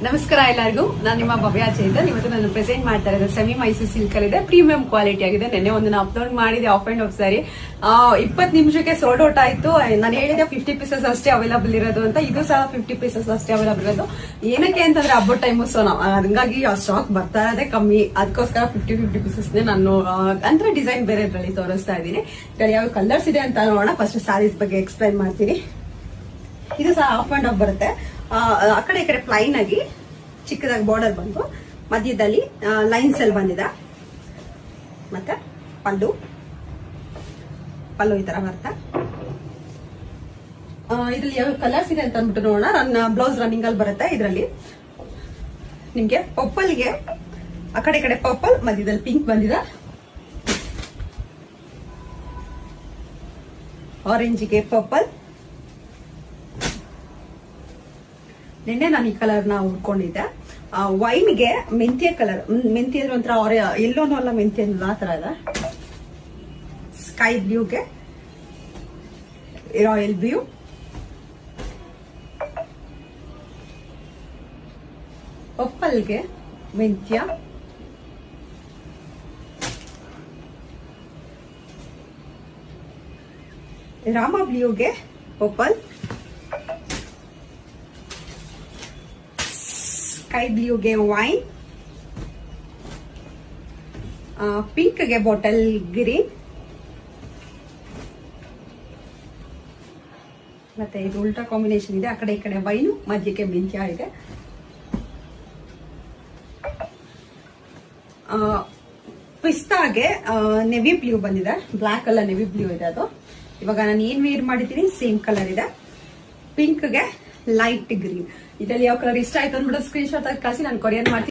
ನಮಸ್ಕಾರ ಎಲ್ಲರಿಗೂ. ನಾನು ನಿಮ್ಮ ಭವ್ಯ ಚೈತನ್. ಇವತ್ತು ನಾನು ಪ್ರೆಸೆಂಟ್ ಮಾಡ್ತಾ ಇರೋದು ಸೆಮಿ ಮೈಸೂರು ಸಿಲ್ಕ್ ಅಲ್ಲಿ ಇದೆ. ಪ್ರೀಮಿಯಂ ಕ್ವಾಲಿಟಿ ಆಗಿದೆ. ನೆನ್ನೆ ಒಂದು ಅಪ್ಲೋಡ್ ಮಾಡಿದೆ ಆಫ್ ಅಂಡ್ ಆಫ್ ಸಾರಿ. 20 ನಿಮಿಷಕ್ಕೆ ಸೋಲ್ಡ್ ಔಟ್ ಆಯ್ತು. ನಾನು ಹೇಳಿದೆ 50 ಪೀಸಸ್ ಅಷ್ಟೇ ಅವೈಲಬಲ್ ಇರೋದು ಅಂತ. ಇದು ಸಹ 50 ಪೀಸಸ್ ಅಷ್ಟೇ ಅವೈಲಬಲ್ ಇರೋದು. ಏನಕ್ಕೆ ಅಂತಂದ್ರೆ ಹಬ್ಬದ ಟೈಮು, ಸೊ ಹಂಗಾಗಿ ಆ ಸ್ಟಾಕ್ ಬರ್ತಾ ಇರೋದೇ ಕಮ್ಮಿ. ಅದಕ್ಕೋಸ್ಕರ 50 ಪೀಸಸ್ ನಾನು ಅಂದ್ರೆ ಡಿಸೈನ್ ಬೇರೆ ಇದ್ರಲ್ಲಿ ತೋರಿಸ್ತಾ ಇದ್ದೀನಿ. ಇದ್ರಲ್ಲಿ ಯಾವ ಕಲರ್ಸ್ ಇದೆ ಅಂತ ನೋಡೋಣ. ಫಸ್ಟ್ ಸ್ಯಾರೀಸ್ ಬಗ್ಗೆ ಎಕ್ಸ್ಪ್ಲೈನ್ ಮಾಡ್ತೀನಿ. ಇದು ಸಹ ಆಫ್ ಅಂಡ್ ಆಫ್ ಬರುತ್ತೆ. ಆ ಕಡೆ ಈ ಕಡೆ ಪ್ಲೈನ್ ಆಗಿ ಚಿಕ್ಕದಾಗಿ ಬಾರ್ಡರ್ ಬಂದು ಮಧ್ಯದಲ್ಲಿ ಲೈನ್ಸ್ ಅಲ್ಲಿ ಬಂದಿದೆ. ಮತ್ತೆ ಪಲ್ಲು ಈ ತರ ಬರುತ್ತೆ. ಇದ್ರಲ್ಲಿ ಯಾವ ಕಲರ್ಸ್ ಇದೆ ಅಂತ ಅಂದ್ಬಿಟ್ಟು ನೋಡೋಣ. ನನ್ನ ಬ್ಲೌಸ್ ರನ್ನಿಂಗ್ ಅಲ್ಲಿ ಬರುತ್ತೆ. ಇದರಲ್ಲಿ ನಿಮ್ಗೆ ಪರ್ಪಲ್ಗೆ ಆ ಕಡೆ ಈ ಕಡೆ ಪರ್ಪಲ್, ಮಧ್ಯದಲ್ಲಿ ಪಿಂಕ್ ಬಂದಿದೆ. ಆರೆಂಜ್ಗೆ ಪರ್ಪಲ್. ನಿನ್ನೆ ನಾನು ಈ ಕಲರ್ ನ ಉಟ್ಕೊಂಡಿದ್ದೆ. ವೈನ್ಗೆ ಮೆಂತ್ಯ ಕಲರ್, ಮೆಂತ್ಯ ಅಂದ್ರೆ ಒಂಥರ ಎಲ್ಲೋನು ಅಲ್ಲ, ಮೆಂತ್ಯ ಆ ತರ ಇದೆ. ಸ್ಕೈ ಬ್ಲೂಗೆ ರಾಯಲ್ ಬ್ಲೂ, ಪರ್ಪಲ್ಗೆ ಮೆಂತ್ಯ, ರಾಮ ಬ್ಲೂಗೆ ಪರ್ಪಲ್, ಸ್ಕೈ ಬ್ಲೂಗೆ ವೈನ್, ಪಿಂಕ್ಗೆ ಬಾಟಲ್ ಗ್ರೀನ್, ಮತ್ತೆ ಇದು ಉಲ್ಟಾ ಕಾಂಬಿನೇಷನ್ ಇದೆ. ಆ ಕಡೆ ಈ ಕಡೆ ವೈನು, ಮಧ್ಯಕ್ಕೆ ಮೆಂತ್ಯ ಇದೆ. ಪಿಸ್ತಾಗೆ ನೆವಿ ಬ್ಲೂ ಬಂದಿದೆ. ಬ್ಲಾಕ್ ಅಲ್ಲ, ನೆವಿ ಬ್ಲೂ ಇದೆ ಅದು. ಇವಾಗ ನಾನು ಏನ್ ವೇರ್ ಮಾಡಿದ್ದೀನಿ ಸೇಮ್ ಕಲರ್ ಇದೆ. ಪಿಂಕ್ಗೆ ಲೈಟ್ ಗ್ರೀನ್. ಇದರಲ್ಲಿ ಯಾವ ಕಲರ್ ಇಷ್ಟ ಆಯ್ತು ಅಂದ್ಬಿಟ್ಟು ಸ್ಕ್ರೀನ್ ಶಾಟ್ ಕಳಿಸಿ ನಾನು ಕೊರಿಯರ್ ಮಾಡ್ತೀನಿ.